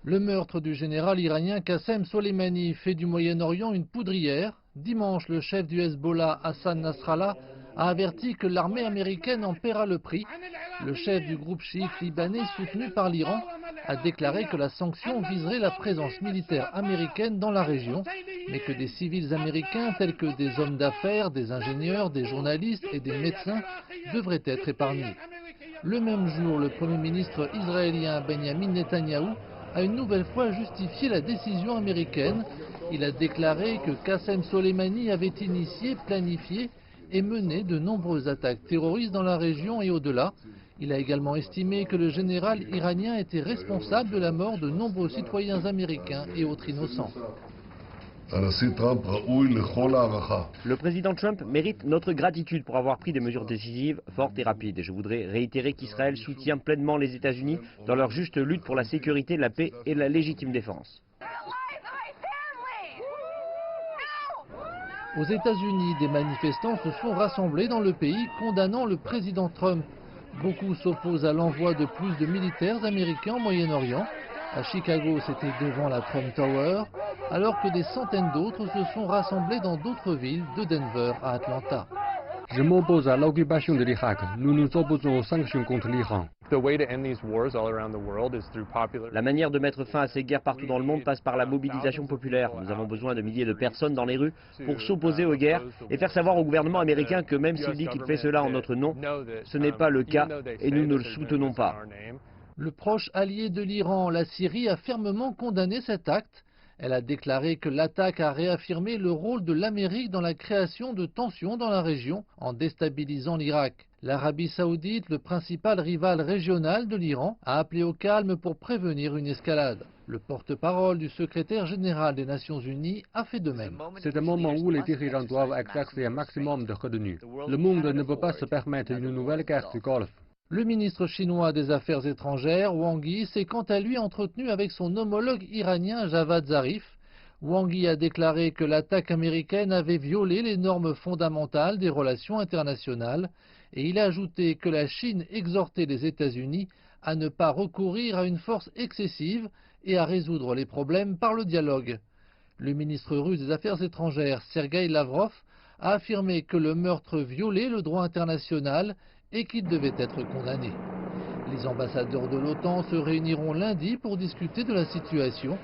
Le meurtre du général iranien Qassem Soleimani fait du Moyen-Orient une poudrière. Dimanche, le chef du Hezbollah, Hassan Nasrallah, a averti que l'armée américaine en paiera le prix. Le chef du groupe chiite libanais soutenu par l'Iran a déclaré que la sanction viserait la présence militaire américaine dans la région, mais que des civils américains tels que des hommes d'affaires, des ingénieurs, des journalistes et des médecins devraient être épargnés. Le même jour, le Premier ministre israélien Benjamin Netanyahou a une nouvelle fois justifié la décision américaine. Il a déclaré que Qassem Soleimani avait initié, planifié et mené de nombreuses attaques terroristes dans la région et au-delà. Il a également estimé que le général iranien était responsable de la mort de nombreux citoyens américains et autres innocents. Le président Trump mérite notre gratitude pour avoir pris des mesures décisives, fortes et rapides. Et je voudrais réitérer qu'Israël soutient pleinement les États-Unis dans leur juste lutte pour la sécurité, la paix et la légitime défense. Aux États-Unis, des manifestants se sont rassemblés dans le pays condamnant le président Trump. Beaucoup s'opposent à l'envoi de plus de militaires américains au Moyen-Orient. À Chicago, c'était devant la Trump Tower, alors que des centaines d'autres se sont rassemblés dans d'autres villes, de Denver à Atlanta. Je m'oppose à l'occupation de l'Irak. Nous nous opposons aux sanctions contre l'Iran. La manière de mettre fin à ces guerres partout dans le monde passe par la mobilisation populaire. Nous avons besoin de milliers de personnes dans les rues pour s'opposer aux guerres et faire savoir au gouvernement américain que même s'il dit qu'il fait cela en notre nom, ce n'est pas le cas et nous ne le soutenons pas. Le proche allié de l'Iran, la Syrie, a fermement condamné cet acte. Elle a déclaré que l'attaque a réaffirmé le rôle de l'Amérique dans la création de tensions dans la région en déstabilisant l'Irak. L'Arabie saoudite, le principal rival régional de l'Iran, a appelé au calme pour prévenir une escalade. Le porte-parole du secrétaire général des Nations Unies a fait de même. C'est un moment où les dirigeants doivent exercer un maximum de retenue. Le monde ne peut pas se permettre une nouvelle guerre du Golfe. Le ministre chinois des Affaires étrangères, Wang Yi, s'est quant à lui entretenu avec son homologue iranien Javad Zarif. Wang Yi a déclaré que l'attaque américaine avait violé les normes fondamentales des relations internationales et il a ajouté que la Chine exhortait les États-Unis à ne pas recourir à une force excessive et à résoudre les problèmes par le dialogue. Le ministre russe des Affaires étrangères, Sergueï Lavrov, a affirmé que le meurtre violait le droit international et qu'il devait être condamné. Les ambassadeurs de l'OTAN se réuniront lundi pour discuter de la situation.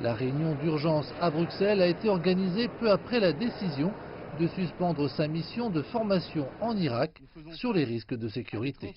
La réunion d'urgence à Bruxelles a été organisée peu après la décision de suspendre sa mission de formation en Irak sur les risques de sécurité.